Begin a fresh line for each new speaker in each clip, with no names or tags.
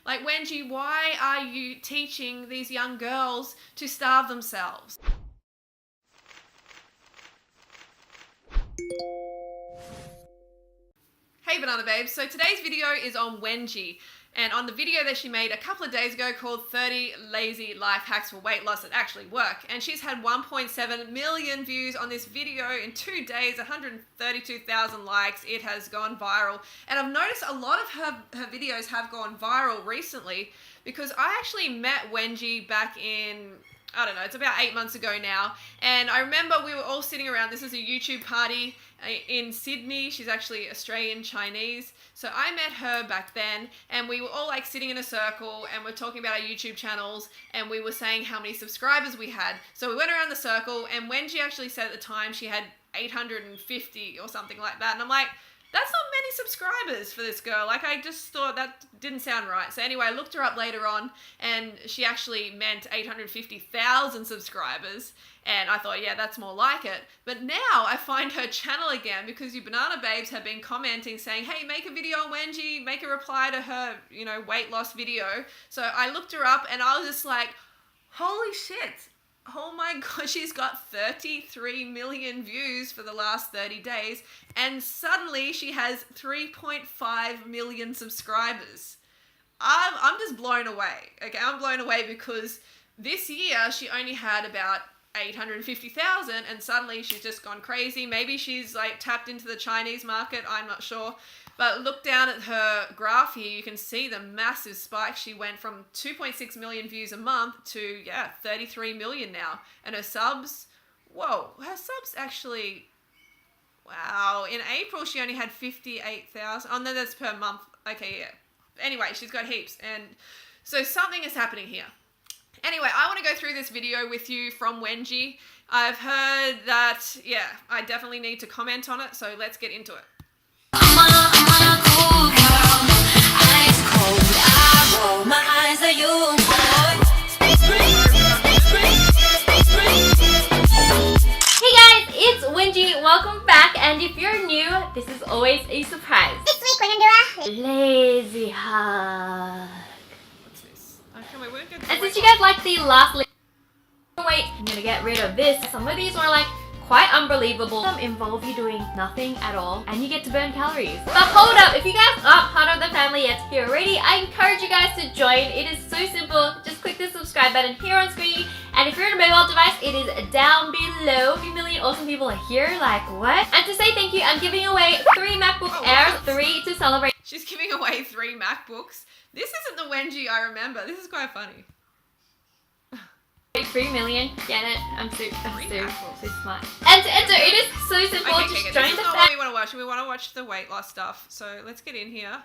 Like, Wengie, why are you teaching these young girls to starve themselves? Hey Banana Babes, so today's video is on Wengie, and on the video that she made a couple of days ago called 30 Lazy Life Hacks for Weight Loss That Actually Work, and she's had 1.7 million views on this video in 2 days, 132,000 likes. It has gone viral, and I've noticed a lot of her videos have gone viral recently because I actually met Wengie back in, I don't know, it's about 8 months ago now. And I remember we were all sitting around, this is a YouTube party in Sydney. She's actually Australian Chinese. So I met her back then, and we were all like sitting in a circle and we're talking about our YouTube channels, and we were saying how many subscribers we had. So we went around the circle, and Wengie actually said at the time she had 850 or something like that. And I'm like, that's not many subscribers for this girl. Like, I just thought that didn't sound right. So anyway, I looked her up later on, and she actually meant 850,000 subscribers. And I thought, yeah, that's more like it. But now I find her channel again because you Banana Babes have been commenting saying, hey, make a video on Wengie, make a reply to her, weight loss video. So I looked her up and I was just like, holy shit. Oh my god, she's got 33 million views for the last 30 days, and suddenly she has 3.5 million subscribers. I'm just blown away. Okay, I'm blown away because this year she only had about 850,000, and suddenly she's just gone crazy. Maybe she's like tapped into the Chinese market, I'm not sure. But look down at her graph here, you can see the massive spike. She went from 2.6 million views a month to, 33 million now. And her subs, whoa, her subs actually, wow. In April, she only had 58,000. Oh, no, that's per month. Okay, yeah. Anyway, she's got heaps. And so something is happening here. Anyway, I want to go through this video with you from Wengie. I've heard that, I definitely need to comment on it. So let's get into it.
Hey guys, it's Wengie. Welcome back, and if you're new, this is always a surprise. This week we're gonna do a lazy hug.
What's this? Okay, wait, we're good.
And since you guys like the last wait, I'm gonna get rid of this. Some of these were like quite unbelievable. Some involve you doing nothing at all and you get to burn calories. But hold up, if you guys aren't part of the family yet here already, I encourage you guys to join. It is so simple. Just click the subscribe button here on screen, and if you're on a mobile device, it is down below. 3 million awesome people are here, like what? And to say thank you, I'm giving away 3 MacBook Airs, 3 to celebrate.
She's giving away 3 MacBooks. This isn't the Wengie I remember. This is quite funny.
3 million, get it? I'm so smart. And to enter, it is so simple.
Okay,
just
this
join
is
the
not what we want to watch. We want to watch the weight loss stuff. So let's get in here.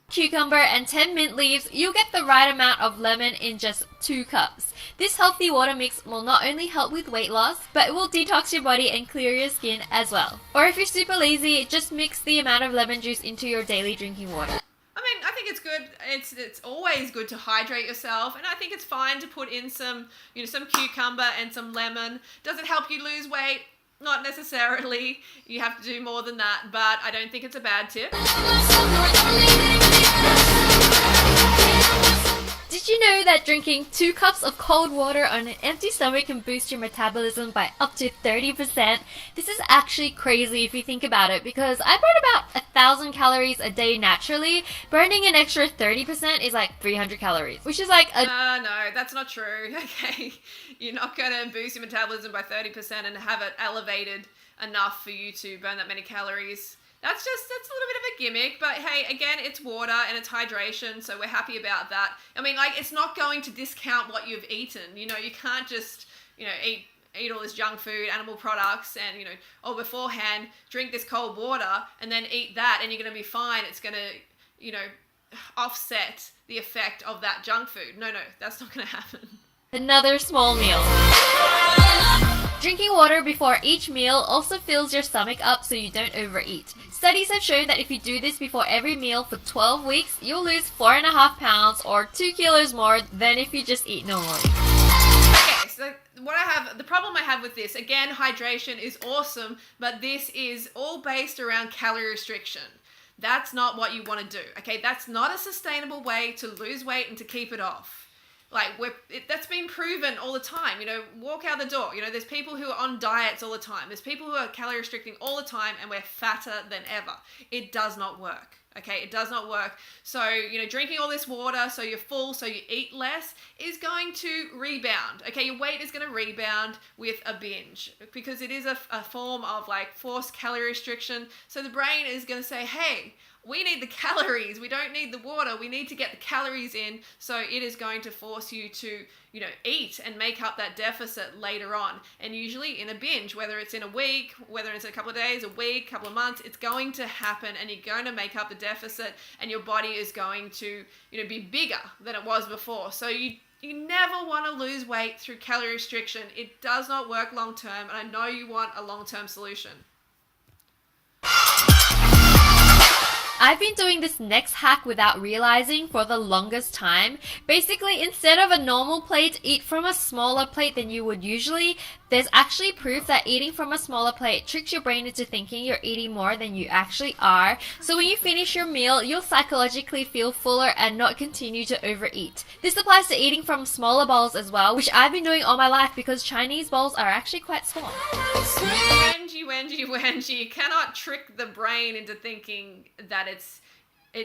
Cucumber and 10 mint leaves, you'll get the right amount of lemon in just 2 cups. This healthy water mix will not only help with weight loss, but it will detox your body and clear your skin as well. Or if you're super lazy, just mix the amount of lemon juice into your daily drinking water.
I mean, I think it's good. It's always good to hydrate yourself, and I think it's fine to put in some, some cucumber and some lemon. Does it help you lose weight? Not necessarily. You have to do more than that, but I don't think it's a bad tip.
Did you know that drinking 2 cups of cold water on an empty stomach can boost your metabolism by up to 30%? This is actually crazy if you think about it, because I burn about 1,000 calories a day naturally. Burning an extra 30% is like 300 calories, which is like a...
No, that's not true. Okay, you're not going to boost your metabolism by 30% and have it elevated enough for you to burn that many calories. That's a little bit of a gimmick, but hey, again, it's water and it's hydration, so we're happy about that. I mean, like, it's not going to discount what you've eaten. You can't just, eat all this junk food, animal products, and, beforehand, drink this cold water and then eat that and you're going to be fine. It's going to, offset the effect of that junk food. No, that's not going to happen.
Another small meal. Drinking water before each meal also fills your stomach up so you don't overeat. Studies have shown that if you do this before every meal for 12 weeks, you'll lose 4.5 pounds or 2 kilos more than if you just eat normally.
Okay, so the problem I have with this, again, hydration is awesome, but this is all based around calorie restriction. That's not what you want to do, okay? That's not a sustainable way to lose weight and to keep it off. Like, that's been proven all the time. You know, walk out the door. You know, there's people who are on diets all the time. There's people who are calorie restricting all the time, and we're fatter than ever. It does not work. Okay, it does not work. So, you know, drinking all this water so you're full, so you eat less, is going to rebound. Okay, your weight is going to rebound with a binge because it is a form of like forced calorie restriction. So the brain is going to say, hey, we need the calories. We don't need the water. We need to get the calories in. So it is going to force you to, you know, eat and make up that deficit later on. And usually in a binge, whether it's in a week, whether it's a couple of days, a week, couple of months, it's going to happen and you're going to make up the deficit and your body is going to, you know, be bigger than it was before. So you never want to lose weight through calorie restriction. It does not work long term. And I know you want a long-term solution.
I've been doing this next hack without realizing for the longest time. Basically, instead of a normal plate, eat from a smaller plate than you would usually. There's actually proof that eating from a smaller plate tricks your brain into thinking you're eating more than you actually are. So when you finish your meal, you'll psychologically feel fuller and not continue to overeat. This applies to eating from smaller bowls as well, which I've been doing all my life because Chinese bowls are actually quite small.
Wengie, you cannot trick the brain into thinking that it's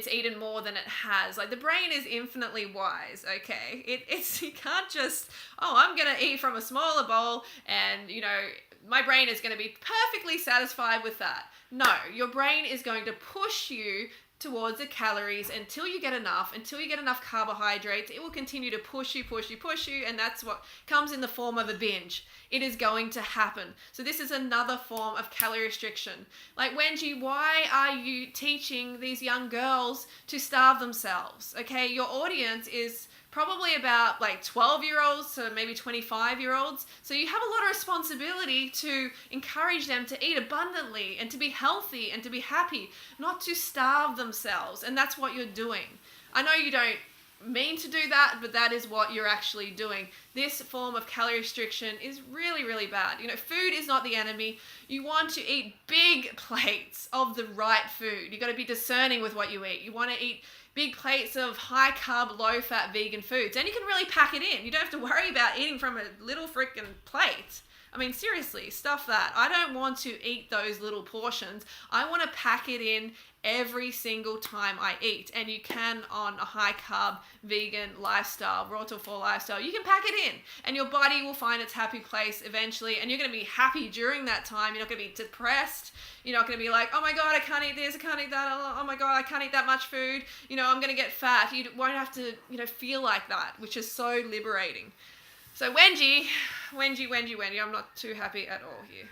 eaten more than it has. Like, the brain is infinitely wise, okay? You can't just, I'm gonna eat from a smaller bowl and, you know, my brain is gonna be perfectly satisfied with that. No, your brain is going to push you towards the calories until you get enough carbohydrates. It will continue to push you, and that's what comes in the form of a binge. It is going to happen. So this is another form of calorie restriction. Like, Wengie, why are you teaching these young girls to starve themselves? Okay, your audience is probably about like 12-year-olds to maybe 25-year-olds. So you have a lot of responsibility to encourage them to eat abundantly and to be healthy and to be happy, not to starve themselves. And that's what you're doing. I know you don't mean to do that, but that is what you're actually doing. This form of calorie restriction is really, really bad. You know, food is not the enemy. You want to eat big plates of the right food. You got to be discerning with what you eat. You want to eat big plates of high carb, low fat vegan foods. And you can really pack it in. You don't have to worry about eating from a little freaking plate. I mean, seriously, stuff that. I don't want to eat those little portions. I want to pack it in every single time I eat. And you can on a high carb, vegan lifestyle, raw to full lifestyle. You can pack it in and your body will find its happy place eventually. And you're going to be happy during that time. You're not going to be depressed. You're not going to be like, oh my God, I can't eat this, I can't eat that. Oh my God, I can't eat that much food. You know, I'm going to get fat. You won't have to, you know, feel like that, which is so liberating. So Wengie, I'm not too happy at all here.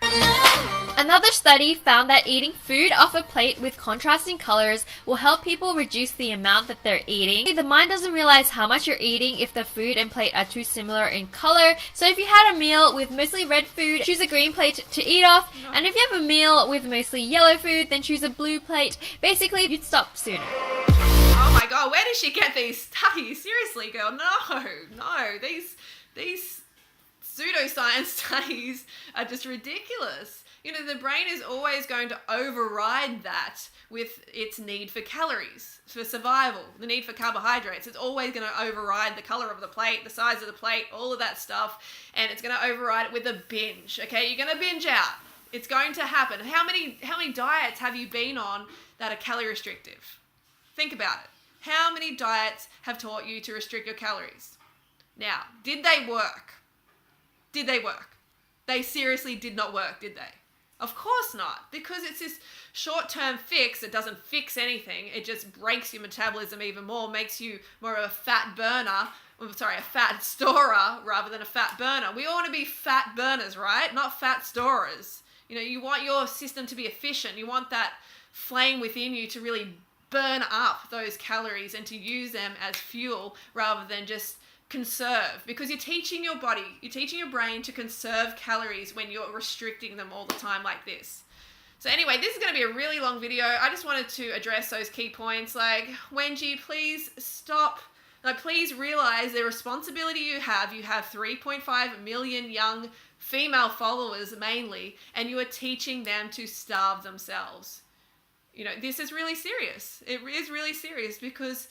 Another study found that eating food off a plate with contrasting colors will help people reduce the amount that they're eating. The mind doesn't realize how much you're eating if the food and plate are too similar in color. So if you had a meal with mostly red food, choose a green plate to eat off. And if you have a meal with mostly yellow food, then choose a blue plate. Basically, you'd stop sooner.
Oh my God, where did she get these studies? Seriously, girl, no. These pseudoscience studies are just ridiculous. You know, the brain is always going to override that with its need for calories, for survival, the need for carbohydrates. It's always going to override the color of the plate, the size of the plate, all of that stuff. And it's going to override it with a binge, okay? You're going to binge out. It's going to happen. How many diets have you been on that are calorie restrictive? Think about it. How many diets have taught you to restrict your calories? Now, did they work? Did they work? They seriously did not work, did they? Of course not, because it's this short-term fix. It doesn't fix anything. It just breaks your metabolism even more, makes you more of a fat burner, a fat storer rather than a fat burner. We all want to be fat burners, right? Not fat storers. You know, you want your system to be efficient. You want that flame within you to really burn up those calories and to use them as fuel rather than just conserve, because you're teaching your body, you're teaching your brain to conserve calories when you're restricting them all the time like this. So anyway, this is going to be a really long video. I just wanted to address those key points. Like, Wengie, please stop. Like, please realize the responsibility you have. You have 3.5 million young female followers mainly, and you are teaching them to starve themselves. this is really serious. It is really serious because,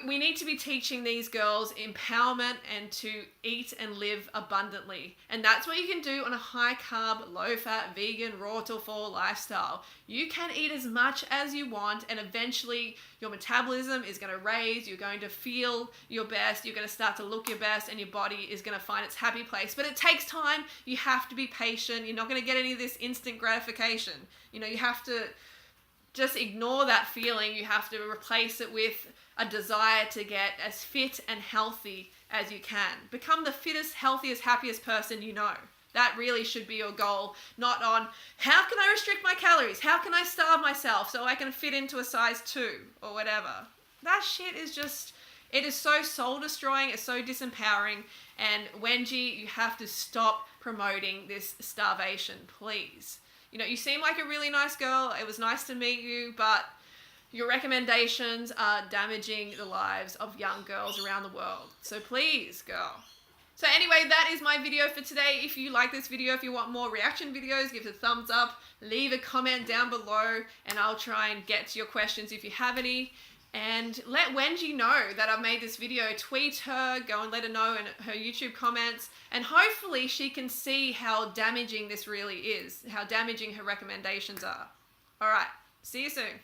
we need to be teaching these girls empowerment and to eat and live abundantly. And that's what you can do on a high carb, low fat, vegan, raw till fall lifestyle. You can eat as much as you want, and eventually your metabolism is going to raise. You're going to feel your best. You're going to start to look your best, and your body is going to find its happy place. But it takes time. You have to be patient. You're not going to get any of this instant gratification. You have to just ignore that feeling. You have to replace it with a desire to get as fit and healthy as you can. Become the fittest, healthiest, happiest person you know. That really should be your goal, not on how can I restrict my calories? How can I starve myself so I can fit into a size 2 or whatever. That shit is just, it is so soul destroying, it's so disempowering. And Wengie, you have to stop promoting this starvation, please. You seem like a really nice girl. It was nice to meet you, but your recommendations are damaging the lives of young girls around the world. So please, girl. So anyway, that is my video for today. If you like this video, if you want more reaction videos, give it a thumbs up, leave a comment down below, and I'll try and get to your questions if you have any. And let Wengie know that I've made this video. Tweet her, go and let her know in her YouTube comments, and hopefully she can see how damaging this really is, how damaging her recommendations are. All right, see you soon.